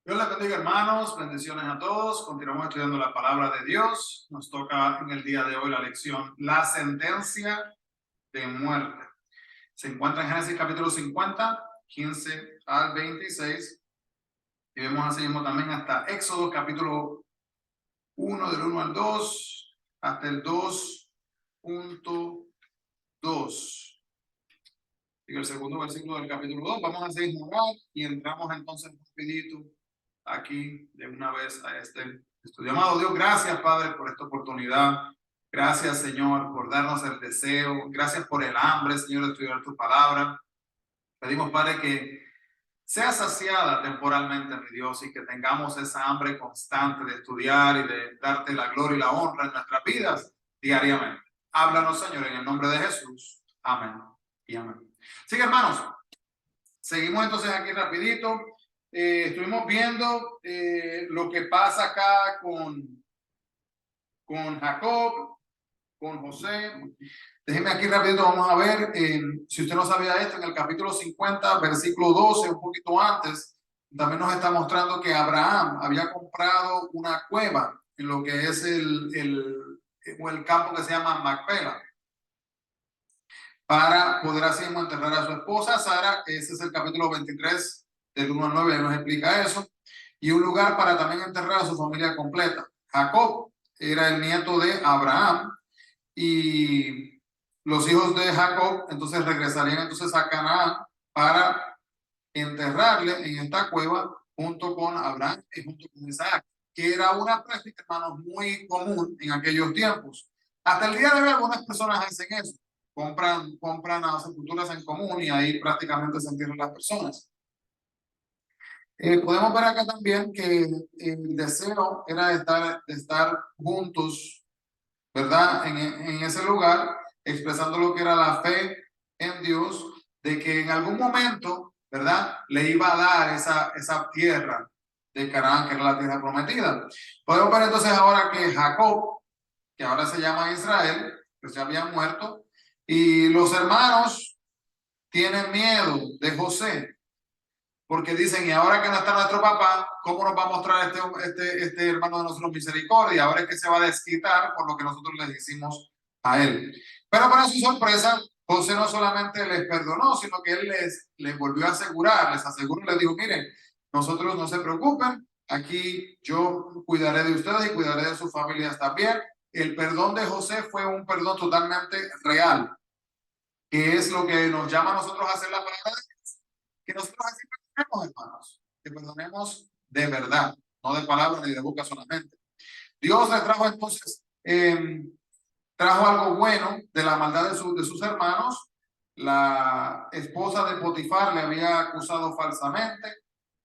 Dios les bendiga, hermanos. Bendiciones a todos. Continuamos estudiando la palabra de Dios. Nos toca en el día de hoy la lección, la sentencia de muerte. Se encuentra en Génesis capítulo 50, 15 al 26. Y vemos así mismo también hasta Éxodo capítulo 1, del 1 al 2, hasta el 2.2. Y el segundo versículo del capítulo 2. Vamos a seguir jugando y entramos entonces rapidito aquí de una vez a este estudio. Amado Dios, gracias, Padre, por esta oportunidad. Gracias, Señor, por darnos el deseo. Gracias por el hambre, Señor, de estudiar tu palabra. Pedimos, Padre, que sea saciada temporalmente, mi Dios, y que tengamos esa hambre constante de estudiar y de darte la gloria y la honra en nuestras vidas diariamente. Háblanos, Señor, en el nombre de Jesús. Amén y amén. Así que, hermanos, seguimos entonces aquí rapidito. Estuvimos viendo lo que pasa acá con Jacob, con José. Déjenme aquí rapidito, vamos a ver, si usted no sabía esto, en el capítulo 50, versículo 12, un poquito antes, también nos está mostrando que Abraham había comprado una cueva en lo que es el campo que se llama Macpela, para poder así mismo enterrar a su esposa Sara. Ese es el capítulo 23, del 1 al 9, nos explica eso. Y un lugar para también enterrar a su familia completa. Jacob era el nieto de Abraham, y los hijos de Jacob entonces regresarían entonces a Canaán para enterrarle en esta cueva junto con Abraham y junto con Isaac, que era una práctica, hermanos, muy común en aquellos tiempos. Hasta el día de hoy algunas personas hacen eso, compran a sepulturas en común y ahí prácticamente se entierran las personas. Podemos ver acá también que el deseo era de estar juntos, ¿verdad? En ese lugar, expresando lo que era la fe en Dios, de que en algún momento, ¿verdad?, le iba a dar esa tierra de Canaán, que era la tierra prometida. Podemos ver entonces ahora que Jacob, que ahora se llama Israel, pues ya había muerto, y los hermanos tienen miedo de José, porque dicen, y ahora que no está nuestro papá, ¿cómo nos va a mostrar este hermano de nosotros misericordia? Ahora es que se va a desquitar por lo que nosotros les hicimos a él. Pero para su sorpresa, José no solamente les perdonó, sino que él les volvió a asegurar, les aseguró, les dijo, miren, nosotros no se preocupen, aquí yo cuidaré de ustedes y cuidaré de sus familias también. El perdón de José fue un perdón totalmente real, que es lo que nos llama a nosotros a hacer la palabra de Dios, que nosotros así perdonemos, hermanos, que perdonemos de verdad, no de palabra ni de boca solamente. Dios le trajo entonces, trajo algo bueno de la maldad de sus hermanos. La esposa de Potifar le había acusado falsamente,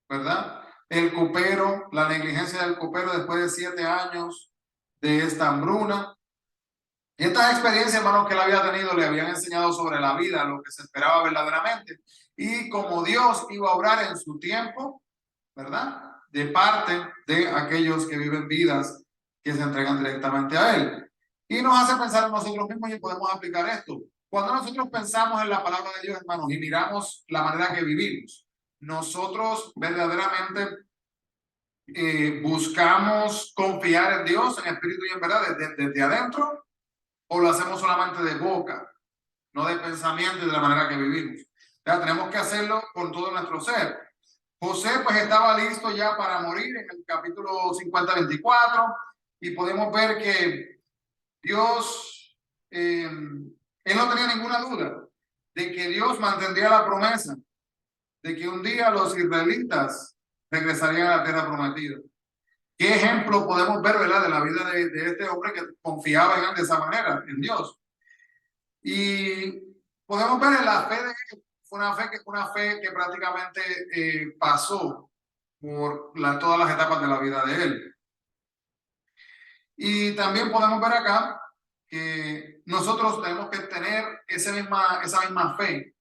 ¿verdad? El copero, la negligencia del copero después de 7 años de esta hambruna. Y estas experiencias, hermanos, que él había tenido, le habían enseñado sobre la vida, lo que se esperaba verdaderamente. Y como Dios iba a obrar en su tiempo, ¿verdad?, de parte de aquellos que viven vidas que se entregan directamente a Él. Y nos hace pensar en nosotros mismos y podemos aplicar esto. Cuando nosotros pensamos en la palabra de Dios, hermanos, y miramos la manera que vivimos, nosotros verdaderamente buscamos confiar en Dios, en espíritu y en verdad, desde adentro, o lo hacemos solamente de boca, no de pensamiento y de la manera que vivimos. Ya tenemos que hacerlo con todo nuestro ser. José pues estaba listo ya para morir en el capítulo 50-24, y podemos ver que Dios, él no tenía ninguna duda de que Dios mantendría la promesa de que un día los israelitas regresarían a la tierra prometida. ¿Qué ejemplo podemos ver, ¿verdad?, de la vida de este hombre que confiaba en él de esa manera, en Dios? Y podemos ver en la fe de él, fue una fe que prácticamente pasó por todas las etapas de la vida de él. Y también podemos ver acá que nosotros tenemos que tener esa misma fe,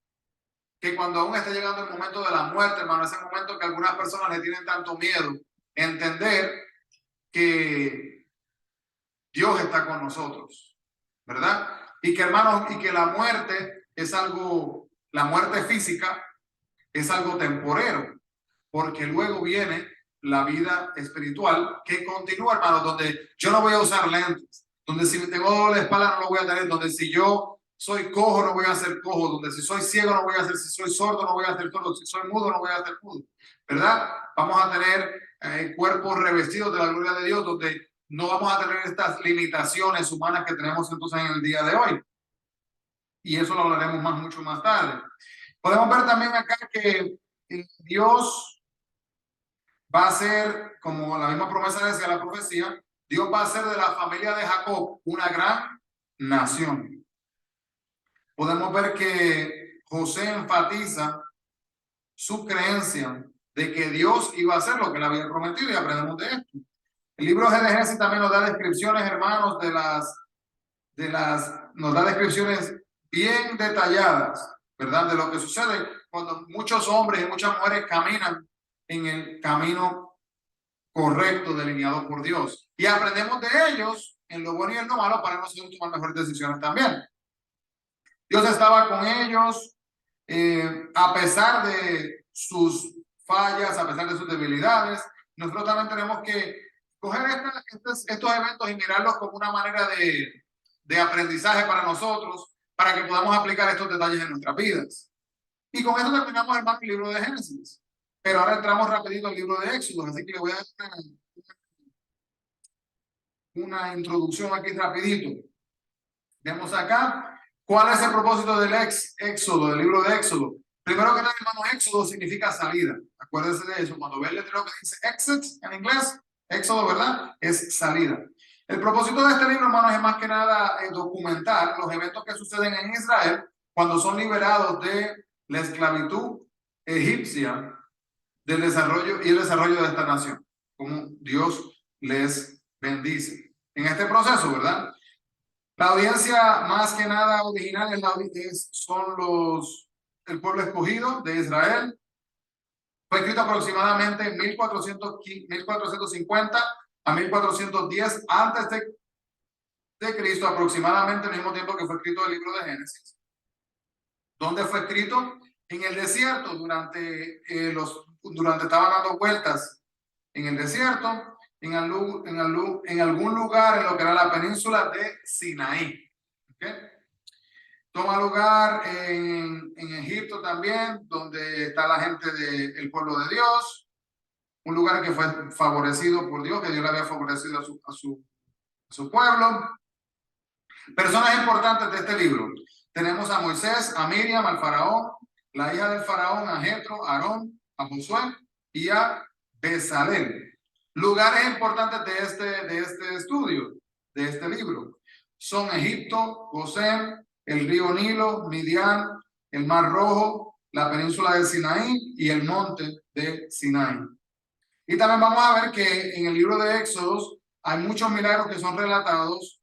que cuando aún esté llegando el momento de la muerte, hermano, ese momento que algunas personas le tienen tanto miedo, entender que Dios está con nosotros, ¿verdad? Y que, hermanos, y que la muerte es algo, la muerte física es algo temporero, porque luego viene la vida espiritual que continúa, hermano, donde yo no voy a usar lentes, donde si tengo la espalda no lo voy a tener, donde si yo soy cojo no voy a ser cojo, donde si soy ciego no voy a ser, si soy sordo no voy a ser sordo, si soy mudo no voy a ser mudo, ¿verdad? Vamos a tener cuerpos revestidos de la gloria de Dios, donde no vamos a tener estas limitaciones humanas que tenemos entonces en el día de hoy. Y eso lo hablaremos mucho más tarde. Podemos ver también acá que Dios va a ser, como la misma promesa decía la profecía, Dios va a hacer de la familia de Jacob una gran nación. Podemos ver que José enfatiza su creencia de que Dios iba a hacer lo que le había prometido y aprendemos de esto. El libro de Génesis también nos da descripciones, hermanos, nos da descripciones bien detalladas, ¿verdad? De lo que sucede cuando muchos hombres y muchas mujeres caminan en el camino correcto delineado por Dios. Y aprendemos de ellos en lo bueno y en lo malo para nosotros tomar mejores decisiones también. Dios estaba con ellos a pesar de sus fallas, a pesar de sus debilidades. Nosotros también tenemos que coger estos eventos y mirarlos como una manera de aprendizaje para nosotros, para que podamos aplicar estos detalles en nuestras vidas. Y con esto terminamos, hermano, el libro de Génesis. Pero ahora entramos rapidito al libro de Éxodo, así que le voy a dar una introducción aquí rapidito. Vemos acá cuál es el propósito del Éxodo, del libro de Éxodo. Primero que nada, hermano, Éxodo significa salida. Acuérdense de eso. Cuando ve el letrero que dice exit en inglés, Éxodo, ¿verdad? Es salida. El propósito de este libro, hermanos, es más que nada documentar los eventos que suceden en Israel cuando son liberados de la esclavitud egipcia, del desarrollo y el desarrollo de esta nación, como Dios les bendice. En este proceso, ¿verdad? La audiencia más que nada original son el pueblo escogido de Israel. Fue escrito aproximadamente en 1450 a 1410 antes de Cristo, aproximadamente al mismo tiempo que fue escrito el libro de Génesis. ¿Dónde fue escrito? En el desierto, durante estaban dando vueltas en el desierto, en algún lugar en lo que era la península de Sinaí. ¿Okay? Toma lugar en Egipto también, donde está la gente del pueblo de Dios, un lugar que fue favorecido por Dios, que Dios le había favorecido a su pueblo. Personas importantes de este libro. Tenemos a Moisés, a Miriam, al faraón, la hija del faraón, a Jetro, a Aarón, a Josué y a Bezalel. Lugares importantes de este estudio, de este libro, son Egipto, Gosén, el río Nilo, Midian, el Mar Rojo, la península de Sinaí y el monte de Sinaí. Y también vamos a ver que en el libro de Éxodos hay muchos milagros que son relatados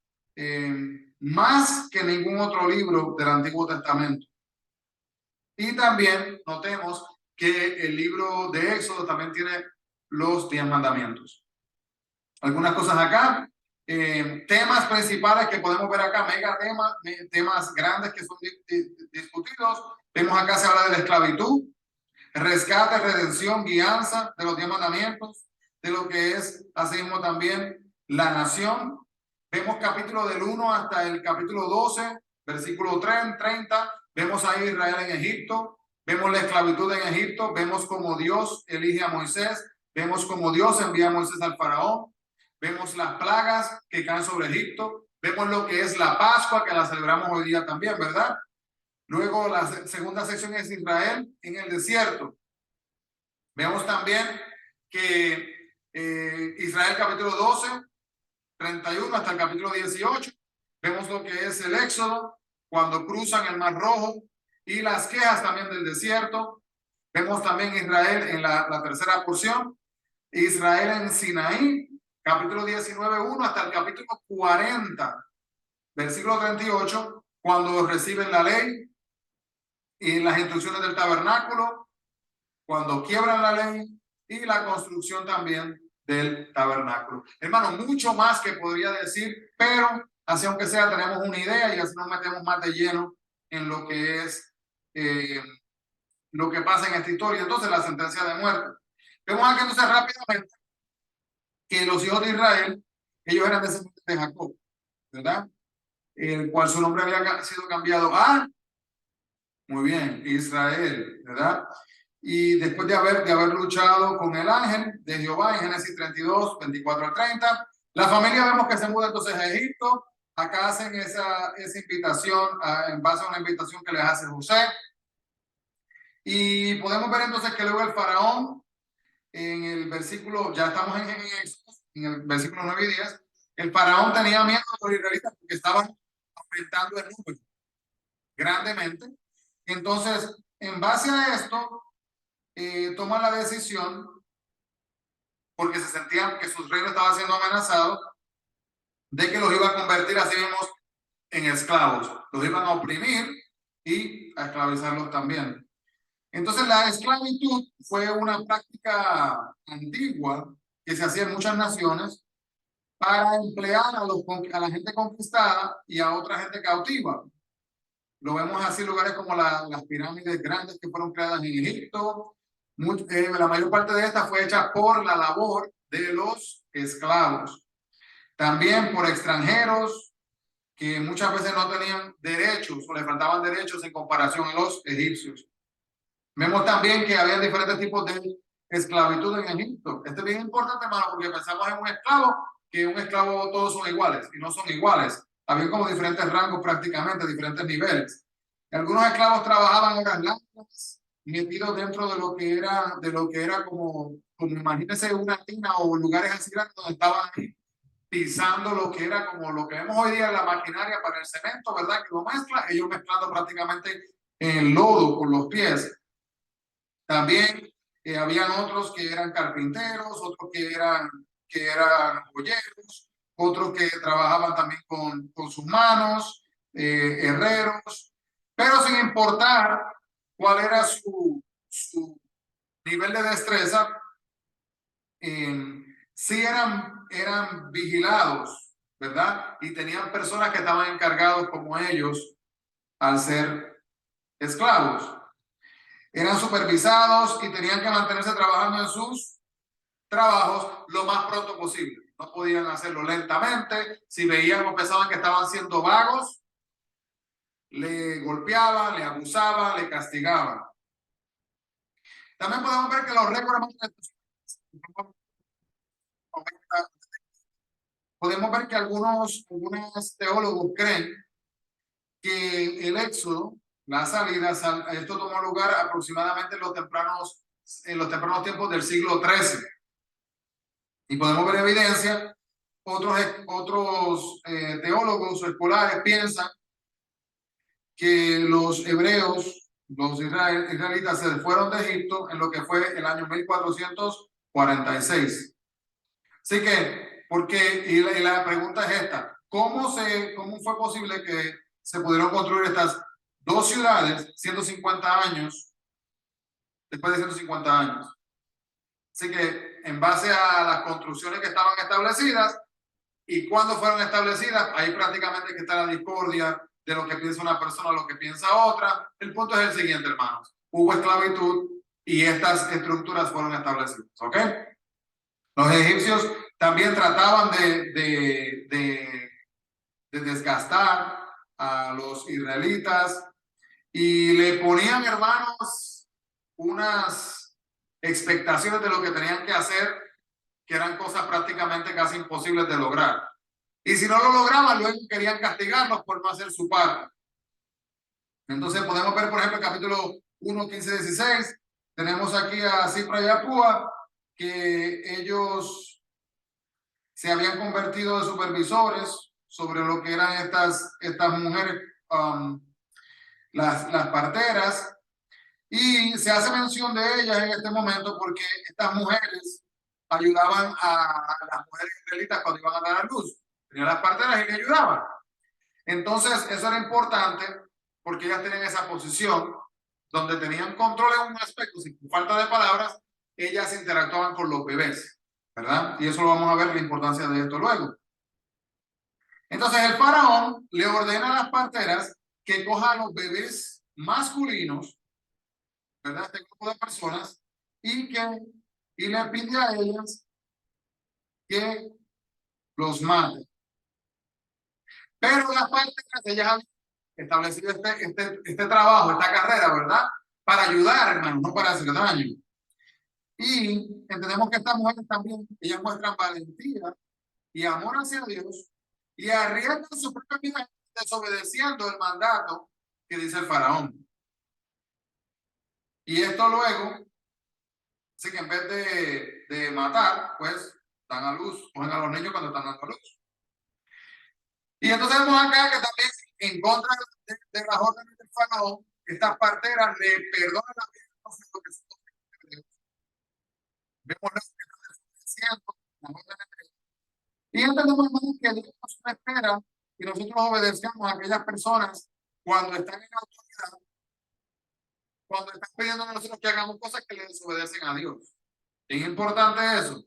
más que ningún otro libro del Antiguo Testamento. Y también notemos que el libro de Éxodo también tiene los 10 mandamientos. Algunas cosas acá, temas principales que podemos ver acá, temas grandes que son discutidos. Vemos acá se habla de la esclavitud, rescate, redención, guianza de los 10 mandamientos, de lo que es asimismo también la nación. Vemos capítulo del 1 hasta el capítulo 12, versículo 30. Vemos a Israel en Egipto, vemos la esclavitud en Egipto, vemos cómo Dios elige a Moisés, vemos cómo Dios envía a Moisés al faraón, vemos las plagas que caen sobre Egipto, vemos lo que es la Pascua, que la celebramos hoy día también, ¿verdad? Luego la segunda sección es Israel en el desierto. Vemos también que Israel capítulo 12, 31 hasta el capítulo 18. Vemos lo que es el Éxodo, cuando cruzan el Mar Rojo y las quejas también del desierto. Vemos también Israel en la tercera porción. Israel en Sinaí, capítulo 19, 1 hasta el capítulo 40, versículo 38, cuando reciben la ley y las instrucciones del tabernáculo, cuando quiebran la ley y la construcción también del tabernáculo. Hermano, mucho más que podría decir, pero así aunque sea tenemos una idea y así nos metemos más de lleno en lo que es lo que pasa en esta historia. Entonces, la sentencia de muerte. Vemos aquí entonces rápidamente que los hijos de Israel, ellos eran descendientes de Jacob, ¿verdad? El cual su nombre había sido cambiado a, muy bien, Israel, ¿verdad? Y después de haber luchado con el ángel de Jehová en Génesis 32, 24 al 30, la familia vemos que se muda entonces a Egipto. Acá hacen esa invitación en base a una invitación que les hace José. Y podemos ver entonces que luego el faraón, en el versículo, ya estamos en el versículo 9 y 10, el faraón tenía miedo de los israelitas porque estaban aumentando el número grandemente. Entonces, en base a esto, toman la decisión, porque se sentían que su reino estaba siendo amenazado, de que los iba a convertir así mismo en esclavos. Los iban a oprimir y a esclavizarlos también. Entonces, la esclavitud fue una práctica antigua que se hacía en muchas naciones para emplear a la gente conquistada y a otra gente cautiva. Lo vemos así en lugares como las pirámides grandes que fueron creadas en Egipto. La mayor parte de estas fue hecha por la labor de los esclavos. También por extranjeros que muchas veces no tenían derechos o le faltaban derechos en comparación a los egipcios. Vemos también que había diferentes tipos de esclavitud en Egipto. Esto es bien importante, hermano, porque pensamos en un esclavo, que un esclavo todos son iguales, y no son iguales. Había como diferentes rangos prácticamente, diferentes niveles. Algunos esclavos trabajaban horas largas, metidos dentro de lo que era como imagínense una tina o lugares así grandes donde estaban pisando lo que era como lo que vemos hoy día en la maquinaria para el cemento, ¿verdad? Que lo mezcla, ellos mezclando prácticamente en el lodo con los pies. También habían otros que eran carpinteros, otros que eran joyeros, otros que trabajaban también con sus manos, herreros, pero sin importar cuál era su nivel de destreza, sí eran vigilados, ¿verdad? Y tenían personas que estaban encargados como ellos al ser esclavos. Eran supervisados y tenían que mantenerse trabajando en sus trabajos lo más pronto posible. No podían hacerlo lentamente. Si veían o pensaban que estaban siendo vagos, le golpeaban, le abusaban, le castigaban. También podemos ver que los récords, podemos ver que algunos teólogos creen que el éxodo, la salida, esto tomó lugar aproximadamente en los tempranos tiempos del siglo XIII. Y podemos ver evidencia. Otros teólogos o escolares piensan que los hebreos, los israelitas, se fueron de Egipto en lo que fue el año 1446. Así que, y la pregunta es esta: ¿cómo fue posible que se pudieron construir estas dos ciudades 150 años después de 150 años? Así que, en base a las construcciones que estaban establecidas y cuando fueron establecidas, ahí prácticamente que está la discordia de lo que piensa una persona, lo que piensa otra. El punto es el siguiente, hermanos: hubo esclavitud y estas estructuras fueron establecidas, ¿ok? Los egipcios también trataban de desgastar a los israelitas y le ponían, hermanos, unas expectaciones de lo que tenían que hacer, que eran cosas prácticamente casi imposibles de lograr. Y si no lo lograban, luego querían castigarlos por no hacer su parte. Entonces podemos ver, por ejemplo, el capítulo 1, 15, 16. Tenemos aquí a Cipra y a Púa, que ellos se habían convertido de supervisores sobre lo que eran estas mujeres, las parteras. Y se hace mención de ellas en este momento porque estas mujeres ayudaban a las mujeres israelitas cuando iban a dar a luz. Tenían las parteras y le ayudaban. Entonces, eso era importante porque ellas tenían esa posición donde tenían control en un aspecto, sin falta de palabras, ellas interactuaban con los bebés, ¿verdad? Y eso lo vamos a ver, la importancia de esto luego. Entonces, el faraón le ordena a las parteras que cojan a los bebés masculinos, ¿verdad? Este grupo de personas, y que y le pide a ellas que los maten. Pero las parteras, ellas habían establecido este trabajo, esta carrera, ¿verdad? Para ayudar, hermanos, no para hacer daño. Y entendemos que estas mujeres también, ellas muestran valentía y amor hacia Dios y arriesgan su propia vida desobedeciendo el mandato que dice el faraón. Y esto luego, así que en vez de matar, pues dan a luz, cogen a los niños cuando están dando a luz. Y entonces vemos acá que también en contra de las órdenes del faraón, estas parteras le perdonan la vida a los hijos que son de Dios. Vemos lo que están haciendo, las órdenes de Dios. Y entendemos, hermanos, que Dios nos espera y nosotros obedezcamos a aquellas personas cuando están en autoridad, cuando están pidiendo a nosotros que hagamos cosas que le desobedecen a Dios. Es importante eso.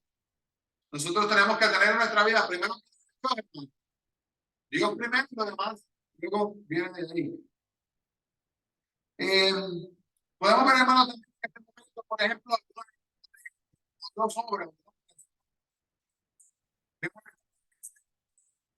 Nosotros tenemos que tener en nuestra vida primero Dios primero y lo demás luego viene de ahí. Podemos ver, hermanos, también en este momento, por ejemplo, dos obras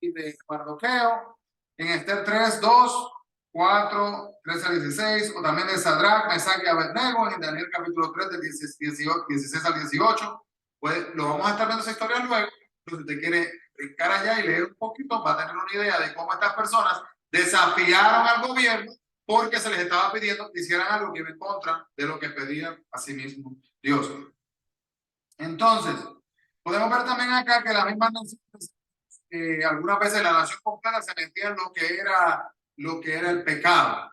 de Mardoqueo, en Esther 3, 2, 4, 13 al 16, o también de Sadrach, Mesach y Abednego, en Daniel capítulo 3, del 16 al 18. Pues lo vamos a estar viendo esa historia luego. Si usted quiere brincar allá y leer un poquito, va a tener una idea de cómo estas personas desafiaron al gobierno porque se les estaba pidiendo que hicieran algo que iba en contra de lo que pedía a sí mismo Dios. Entonces, podemos ver también acá que las mismas naciones, algunas veces la nación completa se metía en lo que era el pecado,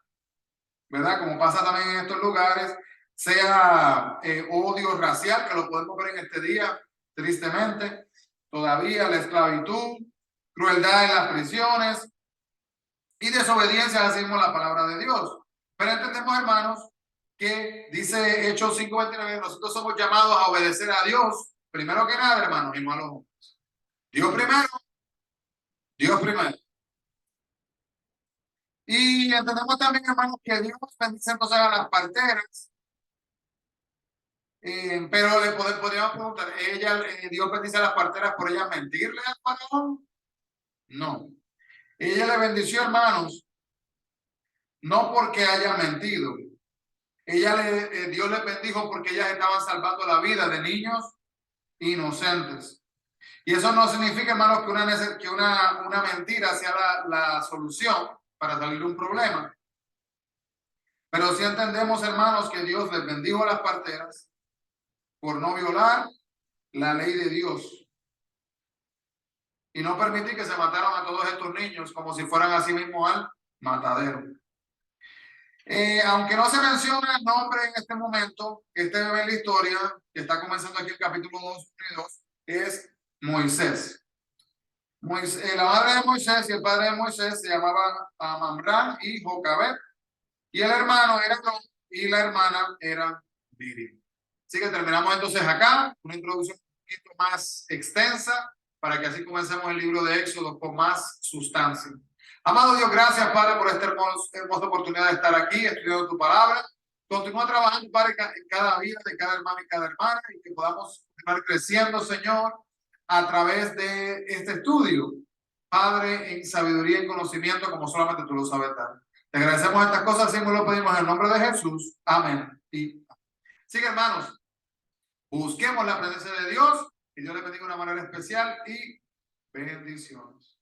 ¿verdad? Como pasa también en estos lugares, sea odio racial, que lo podemos ver en este día, tristemente, todavía la esclavitud, crueldad en las prisiones y desobediencia, así mismo la palabra de Dios. Pero entendemos, hermanos, que dice Hechos 5:29, nosotros somos llamados a obedecer a Dios, primero que nada, hermanos, y no a los hombres. Dios primero, Dios primero. Y entendemos también, hermanos, que Dios bendice entonces a las parteras. Pero podríamos preguntar, Dios bendice a las parteras por ellas mentirle al faraón? No. Ella le bendició, hermanos, no porque haya mentido. Dios les bendijo porque ellas estaban salvando la vida de niños inocentes. Y eso no significa, hermanos, que una mentira sea la solución para salir de un problema. Pero sí entendemos, hermanos, que Dios les bendijo a las parteras por no violar la ley de Dios y no permitir que se mataran a todos estos niños como si fueran a sí mismos al matadero. Aunque no se menciona el nombre en este momento, este bebé en la historia, que está comenzando aquí el capítulo 2, es Moisés. La madre de Moisés y el padre de Moisés se llamaban Amamrán y Jocabed, y el hermano era Aarón y la hermana era Miriam. Así que terminamos entonces acá, una introducción un poquito más extensa, para que así comencemos el libro de Éxodo con más sustancia. Amado Dios, gracias, Padre, por esta hermosa oportunidad de estar aquí estudiando tu palabra. Continúa trabajando, Padre, en cada vida de cada hermano y cada hermana, y que podamos continuar creciendo, Señor, a través de este estudio, Padre, en sabiduría y conocimiento, como solamente tú lo sabes dar. Te agradecemos estas cosas, siempre lo pedimos en el nombre de Jesús. Amén. Y así que, hermanos, busquemos la presencia de Dios, y Dios le bendiga de una manera especial y bendiciones.